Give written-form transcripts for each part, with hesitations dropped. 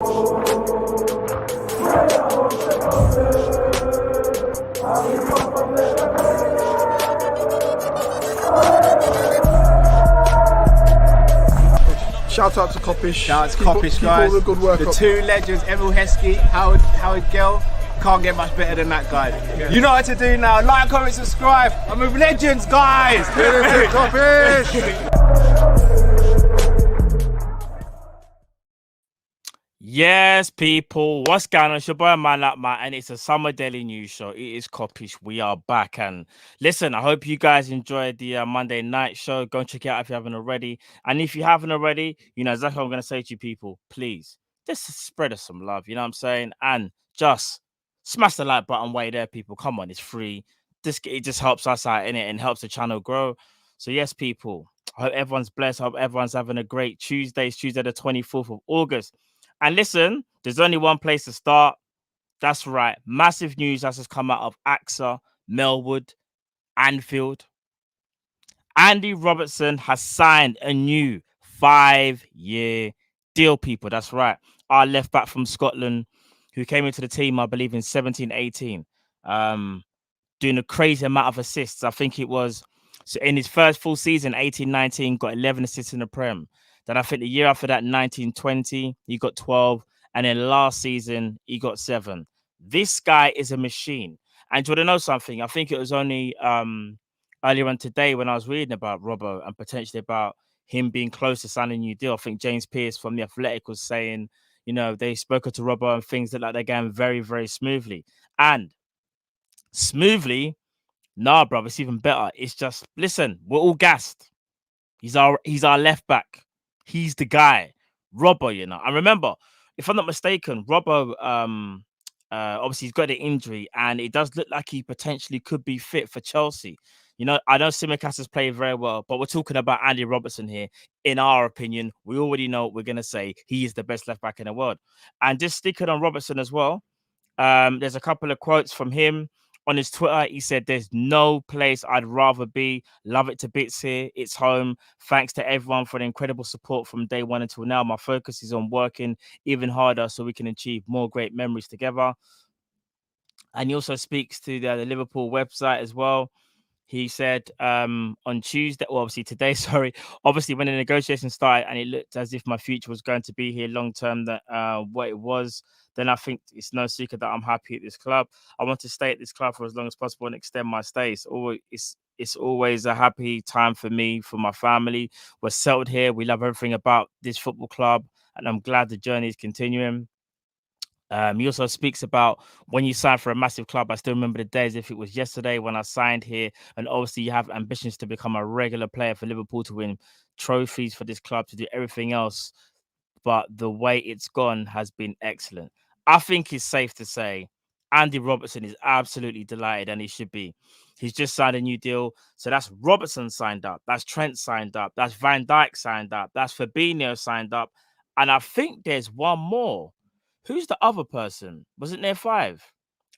Shout out to Kopish. Shout out to Kopish, guys. All the good work the up. two legends, Emil Heskey, Howard Gill. Can't get much better than that guy. Yeah. You know what to do now. Like, comment, subscribe. I'm with legends, guys. Kopish. Yes, people, what's going on? It's your boy Man Like Man, and it's a Summer Daily News Show. It is Kopish. We are back, and listen, I hope you guys enjoyed the Monday night show. Go and check it out if you haven't already. And if you haven't already, you know exactly what I'm going to say to you people. Please, just spread us some love. You know what I'm saying? And just smash the like button while you're there, people. Come on, it's free. It just helps us out in it and helps the channel grow. So yes, people, I hope everyone's blessed. I hope everyone's having a great Tuesday. It's Tuesday the 24th of August. And listen, there's only one place to start. That's right. Massive news has just come out of AXA, Melwood, Anfield. Andy Robertson has signed a new 5-year deal, people. That's right. Our left back from Scotland, who came into the team, I believe, in 17-18, doing a crazy amount of assists. I think it was so in his first full season, 18-19, got 11 assists in the Prem. Then I think the year after that, 19-20, he got 12. And then last season, he got 7. This guy is a machine. And do you want to know something? I think it was only earlier on today when I was reading about Robbo and potentially about him being close to signing a new deal. I think James Pearce from The Athletic was saying, you know, they spoke to Robbo and things that like they're going very, very smoothly. And smoothly, nah, bro, it's even better. It's just, listen, we're all gassed. He's our left back. He's the guy, Robbo, you know. And remember, if I'm not mistaken, Robbo, obviously he's got an injury and it does look like he potentially could be fit for Chelsea. You know, I know Tsimikas has played very well, but we're talking about Andy Robertson here. In our opinion, we already know what we're going to say. He is the best left back in the world. And just sticking on Robertson as well, there's a couple of quotes from him. On his Twitter, he said, "There's no place I'd rather be. Love it to bits here. It's home. Thanks to everyone for the incredible support from day one until now. My focus is on working even harder so we can achieve more great memories together." And he also speaks to the Liverpool website as well. He said on Tuesday, well, obviously today, sorry, obviously when the negotiation started and it looked as if my future was going to be here long term, that what it was, then I think it's no secret that I'm happy at this club. I want to stay at this club for as long as possible and extend my stay. It's always a happy time for me, for my family. We're settled here. We love everything about this football club, and I'm glad the journey is continuing. He also speaks about when you sign for a massive club. I still remember the days if it was yesterday when I signed here, and obviously you have ambitions to become a regular player for Liverpool, to win trophies for this club, to do everything else. But the way it's gone has been excellent. I think it's safe to say Andy Robertson is absolutely delighted, and he should be. He's just signed a new deal. So that's Robertson signed up. That's Trent signed up. That's Van Dijk signed up. That's Fabinho signed up. And I think there's one more. Who's the other person? Wasn't there 5?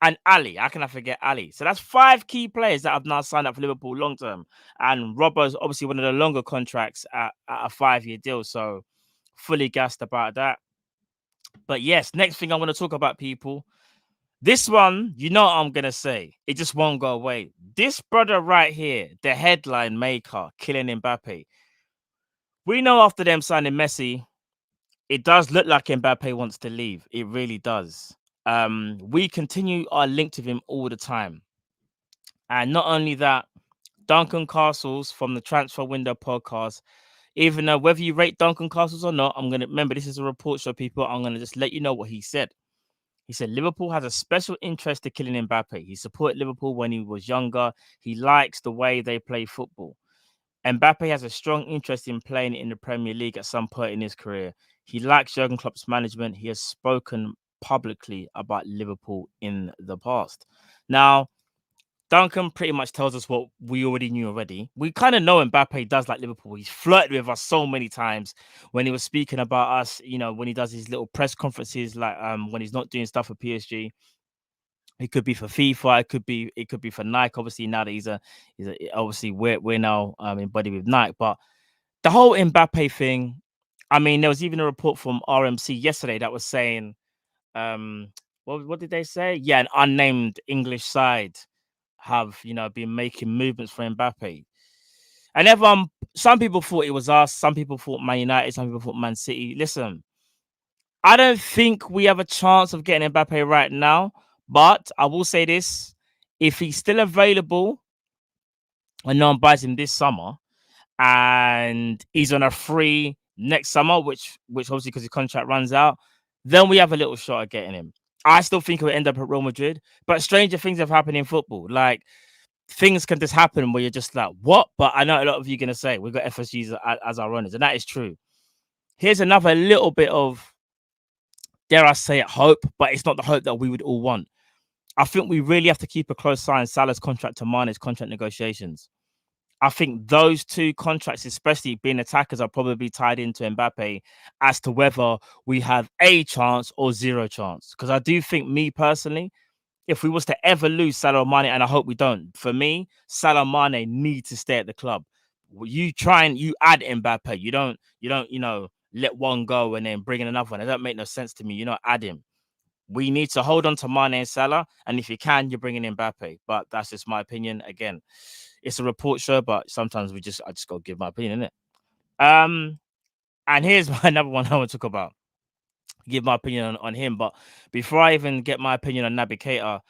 And Ali. How can I forget Ali? So that's 5 key players that have now signed up for Liverpool long term. And Robbo's obviously one of the longer contracts at a 5-year deal. So fully gassed about that. But yes, next thing I want to talk about, people. This one, you know what I'm going to say. It just won't go away. This brother right here, the headline maker, Kylian Mbappe. We know after them signing Messi, it does look like Mbappe wants to leave. It really does. We continue our link with him all the time. And not only that, Duncan Castles from the Transfer Window podcast, even though whether you rate Duncan Castles or not, I'm going to remember this is a report show, people. I'm going to just let you know what he said. He said Liverpool has a special interest to Kylian Mbappe. He supported Liverpool when he was younger. He likes the way they play football. Mbappe has a strong interest in playing in the Premier League at some point in his career. He likes Jurgen Klopp's management. He has spoken publicly about Liverpool in the past. Now, Duncan pretty much tells us what we already knew already. We kind of know Mbappe does like Liverpool. He's flirted with us so many times when he was speaking about us, you know, when he does his little press conferences, like when he's not doing stuff for PSG. It could be for FIFA. It could be for Nike. Obviously, now that he's obviously we're now embodied with Nike. But the whole Mbappe thing, I mean, there was even a report from RMC yesterday that was saying, what did they say? Yeah, an unnamed English side have been making movements for Mbappe, and everyone. Some people thought it was us. Some people thought Man United. Some people thought Man City. Listen, I don't think we have a chance of getting Mbappe right now, but I will say this: if he's still available and no one buys him this summer, and he's on a free next summer, which obviously because his contract runs out, then we have a little shot at getting him. I still think he'll end up at Real Madrid, but stranger things have happened in football. Like things can just happen where you're just like, what? But I know a lot of you are going to say we've got FSGs as our runners, and that is true. Here's another little bit of, dare I say it, hope, but it's not the hope that we would all want. I think we really have to keep a close eye on Salah's contract to Mane's contract negotiations. I think those two contracts, especially being attackers, are probably tied into Mbappe as to whether we have a chance or zero chance. Because I do think, me personally, if we was to ever lose Salah or Mane, and I hope we don't, for me, Salah and Mane need to stay at the club. You add Mbappe. You don't, let one go and then bring in another one. It don't make no sense to me. You add him. We need to hold on to Mane and Salah, and if you can, you're bringing in Mbappe. But that's just my opinion. Again, it's a report show, but sometimes I just got to give my opinion, innit? And here's another one I want to talk about. Give my opinion on him, but before I even get my opinion on Naby Keita,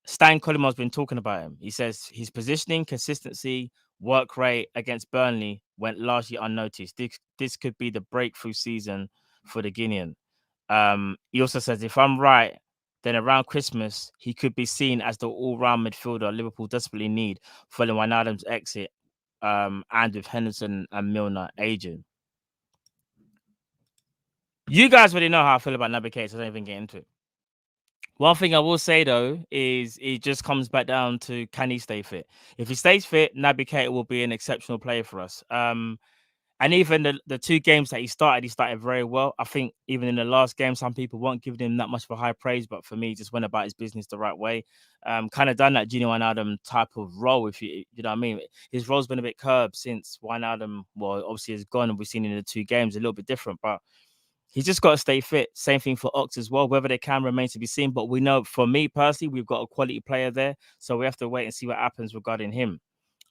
Stan Collymore has been talking about him. He says his positioning, consistency, work rate against Burnley went largely unnoticed. This could be the breakthrough season for the Guinean. He also says, if I'm right, then around Christmas, he could be seen as the all-round midfielder Liverpool desperately need following Wijnaldum's exit, and with Henderson and Milner aging. You guys already know how I feel about Naby Keita, so I don't even get into it. One thing I will say, though, is it just comes back down to, can he stay fit? If he stays fit, Naby Keita will be an exceptional player for us. And even the two games that he started very well. I think even in the last game, some people weren't giving him that much of a high praise, but for me, he just went about his business the right way. Kind of done that Gini Wijnaldum type of role, if you know what I mean. His role's been a bit curbed since Wijnaldum, well, obviously has gone, and we've seen in the two games a little bit different, but he's just got to stay fit. Same thing for Ox as well. Whether they can remains to be seen, but we know, for me personally, we've got a quality player there, so we have to wait and see what happens regarding him.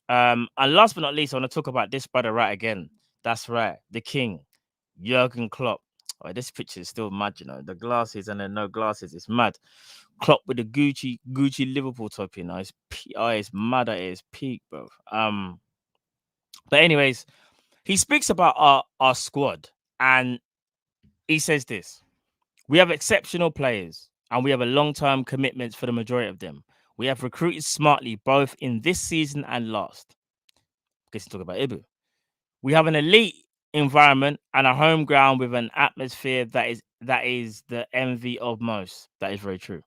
And last but not least, I want to talk about this brother right again. That's right, the king, Jurgen Klopp. Oh, this picture is still mad, the glasses and then no glasses. It's mad. Klopp with the Gucci Liverpool top, it's mad at his peak, bro. But anyways, he speaks about our squad, and he says this: we have exceptional players, and we have a long-term commitment for the majority of them. We have recruited smartly both in this season and last. I guess talk about Ibu. We have an elite environment and a home ground with an atmosphere that is the envy of most. That is very true.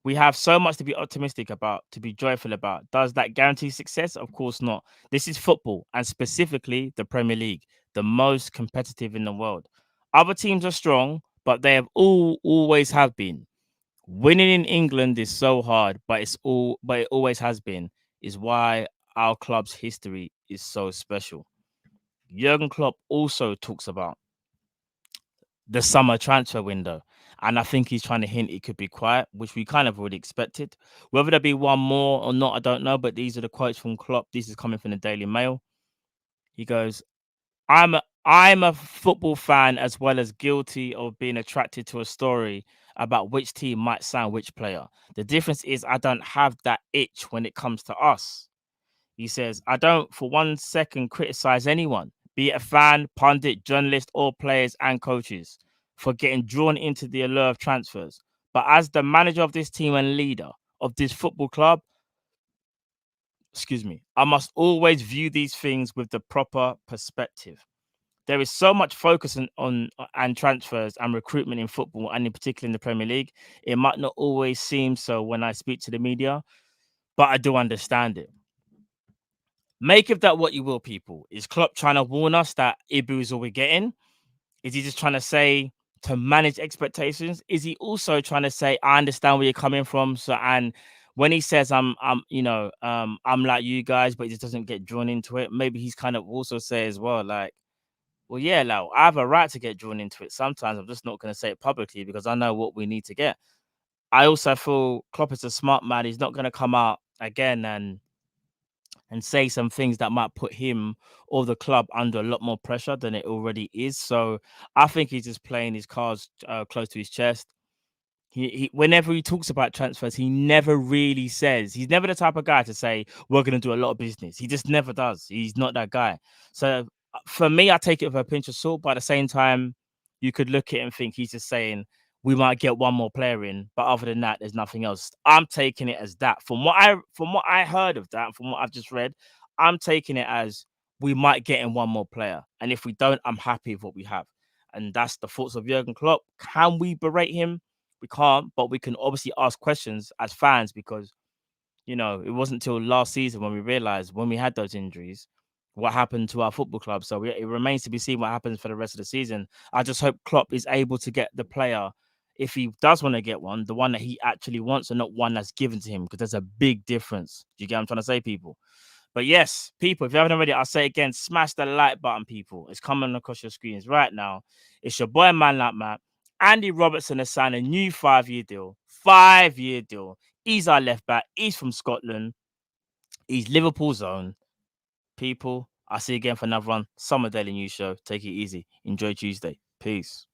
We have so much to be optimistic about, to be joyful about. Does that guarantee success? Of course not. This is football, and specifically the Premier League, the most competitive in the world. Other teams are strong, but they have always have been. Winning in England is so hard, but it always has been. Is why our club's history is so special. Jurgen Klopp also talks about the summer transfer window, and I think he's trying to hint it could be quiet, which we kind of already expected. Whether there be one more or not, I don't know, but these are the quotes from Klopp. This is coming from the Daily Mail. He goes, I'm a football fan as well as guilty of being attracted to a story about which team might sign which player. The difference is I don't have that itch when it comes to us. He says, I don't for 1 second criticize anyone, be it a fan, pundit, journalist, or players and coaches, for getting drawn into the allure of transfers. But as the manager of this team and leader of this football club, I must always view these things with the proper perspective. There is so much focus on transfers and recruitment in football, and in particular in the Premier League. It might not always seem so when I speak to the media, but I do understand it. Make of that what you will, people. Is Klopp trying to warn us that Ibu is all we're getting? Is he just trying to say to manage expectations? Is he also trying to say, I understand where you're coming from? So, and when he says I'm like you guys, but he just doesn't get drawn into it, maybe he's kind of also say as well, like, well, yeah, like, I have a right to get drawn into it. Sometimes I'm just not going to say it publicly because I know what we need to get. I also feel Klopp is a smart man. He's not going to come out again and say some things that might put him or the club under a lot more pressure than it already is. So I think he's just playing his cards close to his chest. He whenever he talks about transfers, he never really says, he's never the type of guy to say we're going to do a lot of business. He just never does. He's not that guy. So for me, I take it with a pinch of salt, but at the same time, you could look at it and think he's just saying we might get one more player in, but other than that, there's nothing else. I'm taking it as that. From what I heard of that, from what I've just read, I'm taking it as we might get in one more player, and if we don't, I'm happy with what we have. And that's the thoughts of Jurgen Klopp. Can we berate him? We can't, but we can obviously ask questions as fans because, you know, it wasn't until last season when we realized when we had those injuries, what happened to our football club. So it remains to be seen what happens for the rest of the season. I just hope Klopp is able to get the player, if he does want to get one, the one that he actually wants and not one that's given to him, because there's a big difference. Do you get what I'm trying to say, people? But yes, people, if you haven't already, I'll say again, smash the like button, people. It's coming across your screens right now. It's your boy, Man Like Matt. Andy Robertson has signed a new 5-year deal. 5-year deal. He's our left back. He's from Scotland. He's Liverpool's own. People, I'll see you again for another one. Summer Daily News Show. Take it easy. Enjoy Tuesday. Peace.